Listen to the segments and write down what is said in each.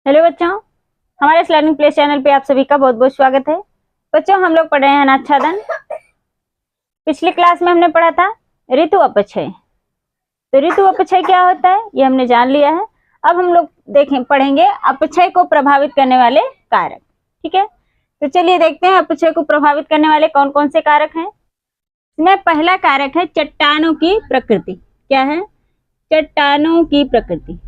Hello बच्चों, हमारे इस लर्निंग प्लेस चैनल पे आप सभी का बहुत बहुत स्वागत है। बच्चों, हम लोग पढ़ रहे हैं अनाच्छादन। पिछली क्लास में हमने पढ़ा था ऋतु अपक्षय। तो ऋतु अपक्षय क्या होता है ये हमने जान लिया है। अब हम लोग पढ़ेंगे अपक्षय को प्रभावित करने वाले कारक। ठीक है, तो चलिए देखते हैं अपक्षय को प्रभावित करने वाले कौन कौन से कारक हैं। इसमें पहला कारक है चट्टानों की प्रकृति। क्या है? चट्टानों की प्रकृति।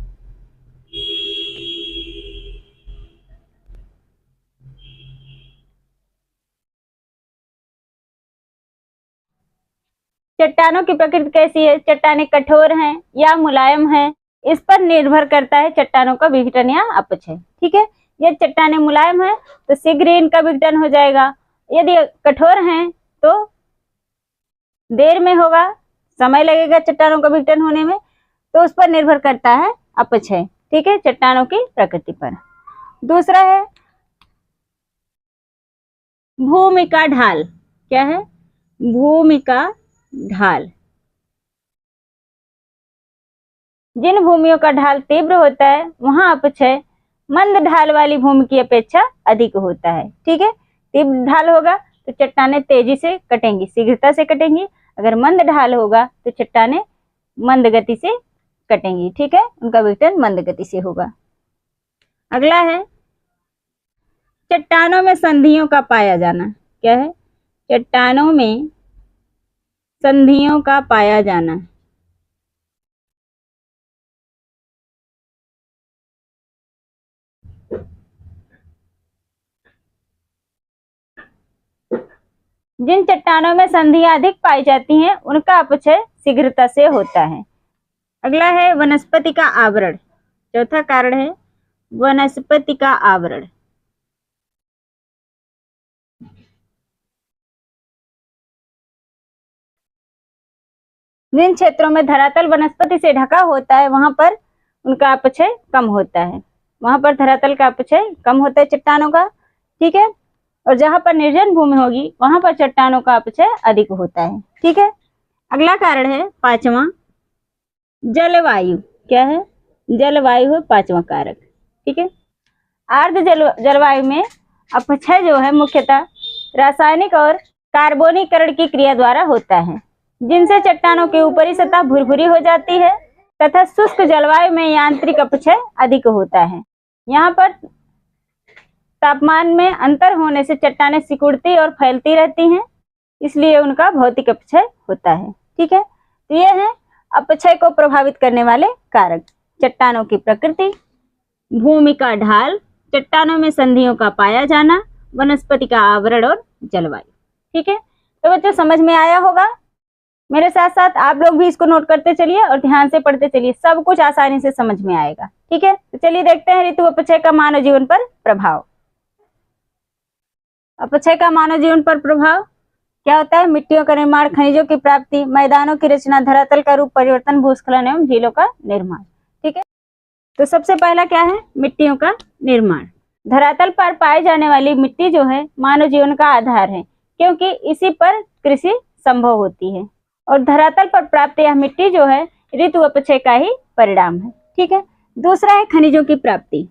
चट्टानों की प्रकृति कैसी है? चट्टानें कठोर हैं या मुलायम हैं, इस पर निर्भर करता है चट्टानों का विघटन या अपक्षय। ठीक है, यदि चट्टानें मुलायम हैं तो शीघ्र इनका विघटन हो जाएगा। यदि कठोर हैं तो देर में होगा, समय लगेगा चट्टानों का विघटन होने में। तो उस पर निर्भर करता है अपक्षय। ठीक है, चट्टानों की प्रकृति पर। दूसरा है भूमि का ढाल। क्या है? भूमि का ढाल। जिन भूमियों का ढाल तीव्र होता है वहां अपक्षय मंद ढाल वाली भूमि की अपेक्षा अधिक होता है। ठीक है, तीव्र ढाल होगा तो चट्टानें तेजी से कटेंगी, शीघ्रता से कटेंगी। अगर मंद ढाल होगा तो चट्टानें मंद गति से कटेंगी। ठीक है, उनका विघटन मंद गति से होगा। अगला है चट्टानों में संधियों का पाया जाना। क्या है? चट्टानों में संधियों का पाया जाना। जिन चट्टानों में संधियां अधिक पाई जाती हैं उनका अपक्षय शीघ्रता से होता है। अगला है वनस्पति का आवरण। चौथा कारण है वनस्पति का आवरण। जिन क्षेत्रों में धरातल वनस्पति से ढका होता है वहां पर उनका अपक्षय कम होता है। वहां पर धरातल का अपक्षय कम होता है चट्टानों का। ठीक है, और जहां पर निर्जन भूमि होगी वहां पर चट्टानों का अपक्षय अधिक होता है। ठीक है, अगला कारण है पांचवा जलवायु। क्या है? जलवायु है पांचवा कारक। ठीक है, आर्द्र जलवायु में अपक्षय जो है मुख्यतः रासायनिक और कार्बोनीकरण की क्रिया द्वारा होता है, जिनसे चट्टानों की ऊपरी सतह भुरभुरी हो जाती है तथा शुष्क जलवायु में यांत्रिक अपक्षय अधिक होता है। यहाँ पर तापमान में अंतर होने से चट्टानें सिकुड़ती और फैलती रहती हैं, इसलिए उनका भौतिक अपक्षय होता है। ठीक है, तो ये है अपक्षय को प्रभावित करने वाले कारक। चट्टानों की प्रकृति, भूमि का ढाल, चट्टानों में संधियों का पाया जाना, वनस्पति का आवरण और जलवायु। ठीक है, तो बच्चों समझ में आया होगा। मेरे साथ साथ आप लोग भी इसको नोट करते चलिए और ध्यान से पढ़ते चलिए, सब कुछ आसानी से समझ में आएगा। ठीक है, तो चलिए देखते हैं ऋतु अपक्षय का मानव जीवन पर प्रभाव। अपक्षय का मानव जीवन पर प्रभाव क्या होता है? मिट्टियों का निर्माण, खनिजों की प्राप्ति, मैदानों की रचना, धरातल का रूप परिवर्तन, भूस्खलन एवं झीलों का निर्माण। ठीक है, तो सबसे पहला क्या है? मिट्टियों का निर्माण। धरातल पर पाए जाने वाली मिट्टी जो है मानव जीवन का आधार है, क्योंकि इसी पर कृषि संभव होती है और धरातल पर प्राप्त यह मिट्टी जो है ऋतु अपक्षय का ही परिणाम है। ठीक है, दूसरा है खनिजों की प्राप्ति।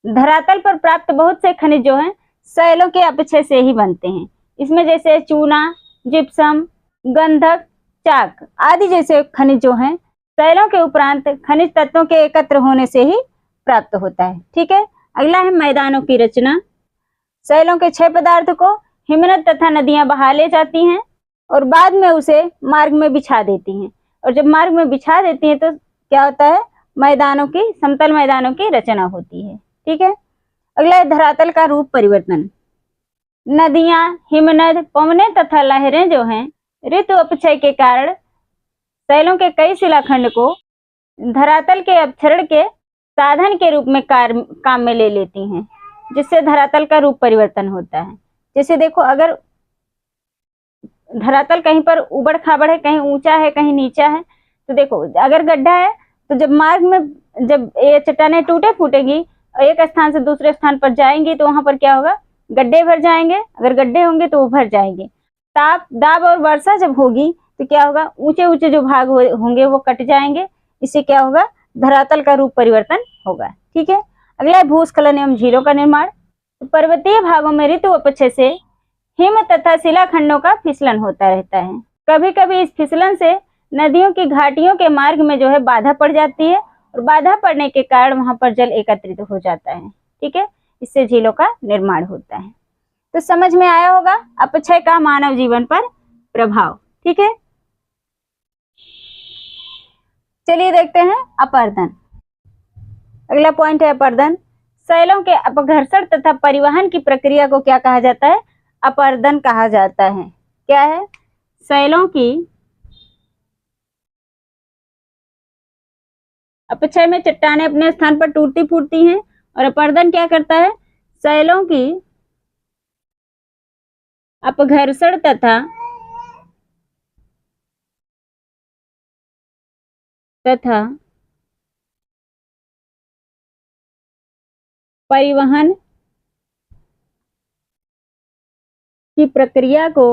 धरातल पर प्राप्त बहुत से खनिज जो हैं शैलों के अपक्षय से ही बनते हैं। इसमें जैसे चूना, जिप्सम, गंधक, चाक आदि जैसे खनिज जो हैं शैलों के उपरांत खनिज तत्वों के एकत्र होने से ही प्राप्त होता है। ठीक है, अगला है मैदानों की रचना। शैलों के क्षय पदार्थ को हिमनद तथा नदियां बहा ले जाती हैं और बाद में उसे मार्ग में बिछा देती हैं, और जब मार्ग में बिछा देती हैं तो क्या होता है? मैदानों की, समतल मैदानों की रचना होती है। ठीक है, अगला है धरातल का रूप परिवर्तन। नदियां, हिमनद, पवनें तथा लहरें जो हैं ऋतु अपक्षय के कारण शैलों के कई शिलाखंड को धरातल के अपक्षरण के साधन के रूप में काम में ले लेती हैं, जिससे धरातल का रूप परिवर्तन होता है। जैसे देखो, अगर धरातल कहीं पर उबड़ खाबड़ है, कहीं ऊंचा है, कहीं नीचा है, तो देखो अगर गड्ढा है तो जब मार्ग में जब ये चट्टानें टूटे फूटेगी और एक स्थान से दूसरे स्थान पर जाएंगी तो वहां पर क्या होगा? गड्ढे भर जाएंगे। अगर गड्ढे होंगे तो वो भर जाएंगे। ताप, दाब और वर्षा जब होगी तो क्या होगा? ऊंचे ऊंचे जो भाग होंगे वो कट जाएंगे। इससे क्या होगा? धरातल का रूप परिवर्तन होगा। ठीक है, अगला है भूस्खलन एवं झीलों का निर्माण। तो पर्वतीय भागों में ऋतु अपक्षय से हिम तथा शिलाखंडों का फिसलन होता रहता है। कभी कभी इस फिसलन से नदियों की घाटियों के मार्ग में जो है बाधा पड़ जाती है और बाधा पड़ने के कारण वहां पर जल एकत्रित हो जाता है। ठीक है, इससे झीलों का निर्माण होता है। तो समझ में आया होगा अपक्षय का मानव जीवन पर प्रभाव। ठीक है, चलिए देखते हैं अपरदन। अगला पॉइंट है अपरदन। शैलों के अपघर्षण तथा परिवहन की प्रक्रिया को क्या कहा जाता है? अपरदन कहा जाता है। क्या है? शैलों की अपक्षय में चट्टानें अपने स्थान पर टूटती फूटती हैं और अपरदन क्या करता है? शैलों की अपघर्षण तथा परिवहन की प्रक्रिया को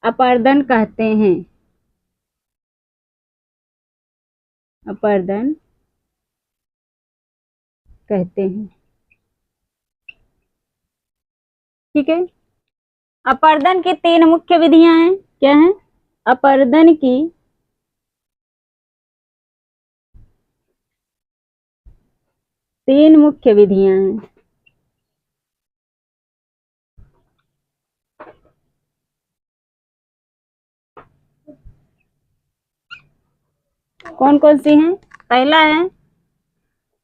अपरदन कहते हैं। अपरदन कहते हैं। ठीक है, अपरदन की 3 मुख्य विधियां हैं। क्या है? अपरदन की 3 मुख्य विधियां हैं। कौन कौन सी हैं? पहला है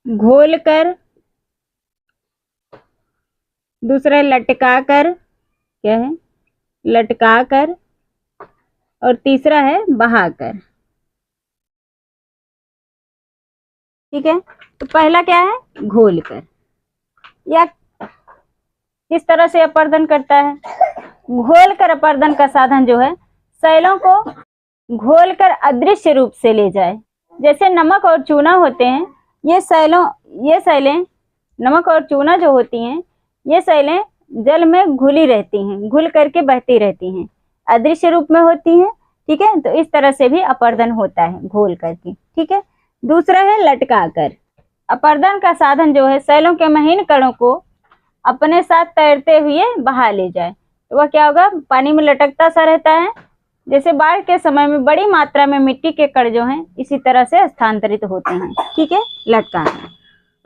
घोलकर, दूसरा लटकाकर। क्या है? लटकाकर। और तीसरा है बहाकर। ठीक है, तो पहला क्या है? घोलकर। या किस तरह से अपरदन करता है? घोलकर अपरदन का साधन जो है शैलों को घोलकर अदृश्य रूप से ले जाए। जैसे नमक और चूना होते हैं, ये शैलें नमक और चूना जो होती हैं, ये शैलें जल में घुली रहती हैं, घुल करके बहती रहती हैं, अदृश्य रूप में होती हैं। ठीक है, तो इस तरह से भी अपरदन होता है, घोल करके। ठीक है, दूसरा है लटकाकर। अपरदन का साधन जो है शैलों के महीन कणों को अपने साथ तैरते हुए बहा ले जाए। तो वह क्या होगा? पानी में लटकता सा रहता है। जैसे बाढ़ के समय में बड़ी मात्रा में मिट्टी के कण जो हैं इसी तरह से स्थानांतरित होते हैं। ठीक है, लटकाकर।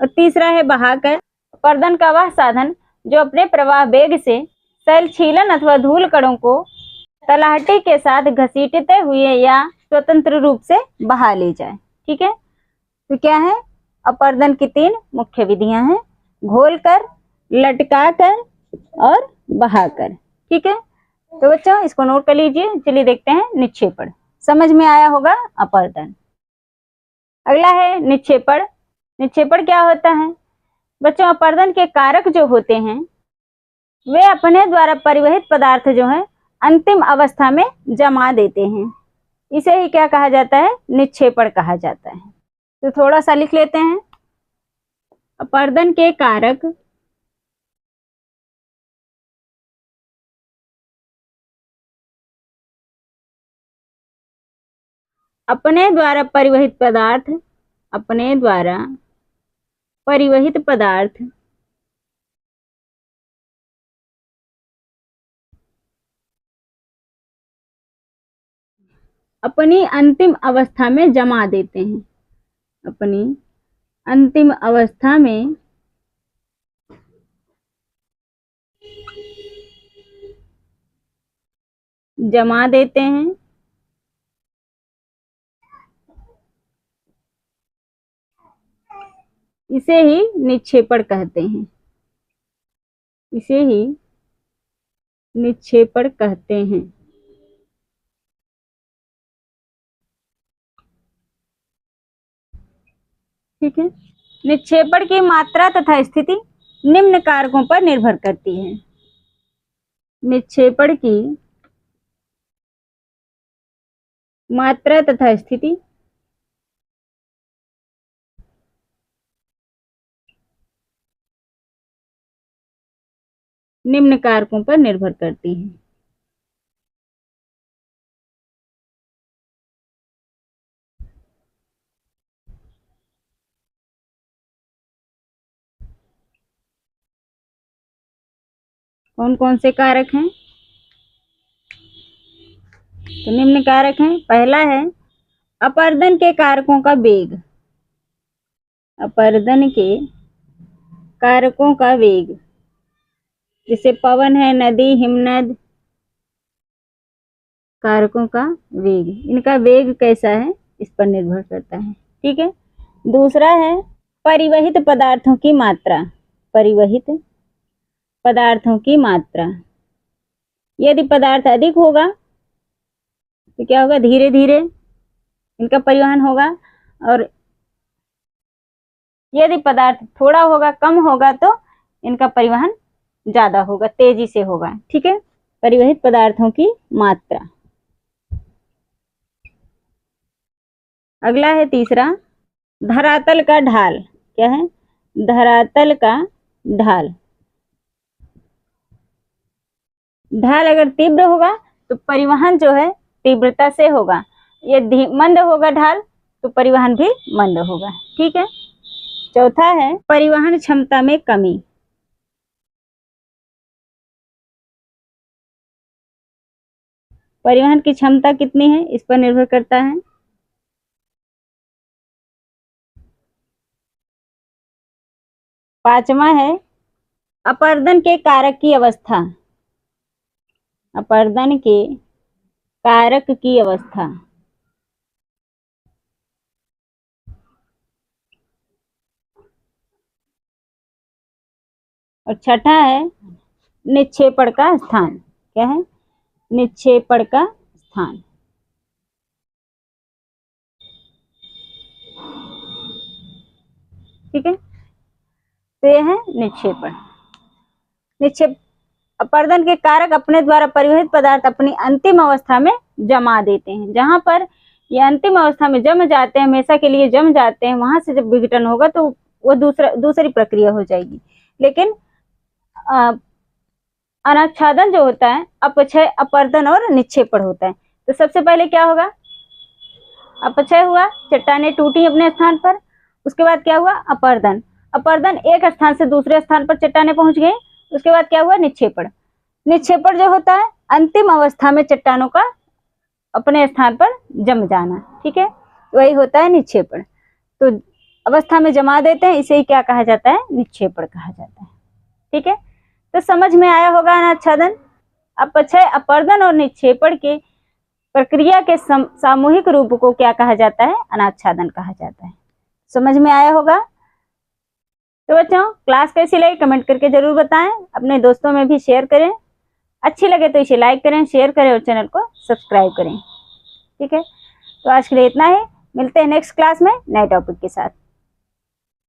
और तीसरा है बहाकर। अपरदन का वह साधन जो अपने प्रवाह वेग से शैल छीलन अथवा धूल कणों को तलहटी के साथ घसीटते हुए या स्वतंत्र रूप से बहा ले जाए। ठीक है, तो क्या है? अपरदन की 3 मुख्य विधियां हैं, घोलकर, लटकाकर और बहाकर। ठीक है, तो बच्चों इसको नोट कर लीजिए। चलिए देखते हैं निक्षेपण। समझ में आया होगा अपरदन। अगला है निक्षेपण। निक्षेपण क्या होता है? बच्चों अपरदन के कारक जो होते हैं वे अपने द्वारा परिवहित पदार्थ जो है अंतिम अवस्था में जमा देते हैं। इसे ही क्या कहा जाता है? निक्षेपण कहा जाता है। तो थोड़ा सा लिख लेते हैं। अपरदन के कारक अपने द्वारा परिवहित पदार्थ, अपने द्वारा परिवहित पदार्थ अपनी अंतिम अवस्था में जमा देते हैं। अपनी अंतिम अवस्था में जमा देते हैं। इसे ही निक्षेपण कहते हैं। इसे ही निक्षेपण कहते हैं। ठीक है, निक्षेपण की मात्रा तथा स्थिति निम्न कारकों पर निर्भर करती है। निक्षेपण की मात्रा तथा स्थिति निम्न कारकों पर निर्भर करती है। कौन कौन से कारक हैं? तो निम्न कारक हैं। पहला है अपरदन के कारकों का वेग। अपरदन के कारकों का वेग, जैसे पवन है, नदी, हिमनद, कारकों का वेग, इनका वेग कैसा है इस पर निर्भर करता है। ठीक है। दूसरा है परिवहित पदार्थों की मात्रा। परिवहित पदार्थों की मात्रा, यदि पदार्थ अधिक होगा तो क्या होगा, धीरे धीरे इनका परिवहन होगा, और यदि पदार्थ थोड़ा होगा, कम होगा, तो इनका परिवहन ज्यादा होगा, तेजी से होगा। ठीक है। परिवहित पदार्थों की मात्रा। अगला है तीसरा धरातल का ढाल। क्या है? धरातल का ढाल। ढाल अगर तीव्र होगा तो परिवहन जो है तीव्रता से होगा, यदि मंद होगा ढाल तो परिवहन भी मंद होगा। ठीक है। चौथा है परिवहन क्षमता में कमी। परिवहन की क्षमता कितनी है इस पर निर्भर करता है। पांचवा है अपरदन के कारक की अवस्था। अपरदन के कारक की अवस्था। और छठा है निक्षेपण का स्थान। क्या है? निक्षेपण का स्थान। ठीक है। तो यह है निक्षेपण। निक्षेप अपरदन के कारक अपने द्वारा परिवहित पदार्थ अपनी अंतिम अवस्था में जमा देते हैं। जहां पर ये अंतिम अवस्था में जम जाते हैं, हमेशा के लिए जम जाते हैं, वहां से जब विघटन होगा तो वो दूसरी प्रक्रिया हो जाएगी। लेकिन अनाच्छादन जो होता है अपक्षय, अपरदन और निक्षेपण होता है। तो सबसे पहले क्या होगा, अपक्षय हुआ, चट्टानें टूटी अपने स्थान पर। उसके बाद क्या हुआ, अपरदन। अपरदन, एक स्थान से दूसरे स्थान पर चट्टानें पहुंच गई। उसके बाद क्या हुआ, निक्षेपण। निक्षेपण जो होता है अंतिम अवस्था में चट्टानों का अपने स्थान पर जम जाना। ठीक है, वही होता है निक्षेपण। तो अवस्था में जमा देते हैं, इसे ही क्या कहा जाता है, निक्षेपण कहा जाता है। ठीक है। तो समझ में आया होगा अनाच्छादन, अपक्षय, अपरदन और निक्षेपण के प्रक्रिया के सामूहिक रूप को क्या कहा जाता है, अनाच्छादन कहा जाता है। समझ में आया होगा। तो बच्चों क्लास कैसी लगी कमेंट करके जरूर बताएं, अपने दोस्तों में भी शेयर करें, अच्छी लगे तो इसे लाइक करें, शेयर करें और चैनल को सब्सक्राइब करें। ठीक है। तो आज के लिए इतना ही, मिलते हैं नेक्स्ट क्लास में नए टॉपिक के साथ।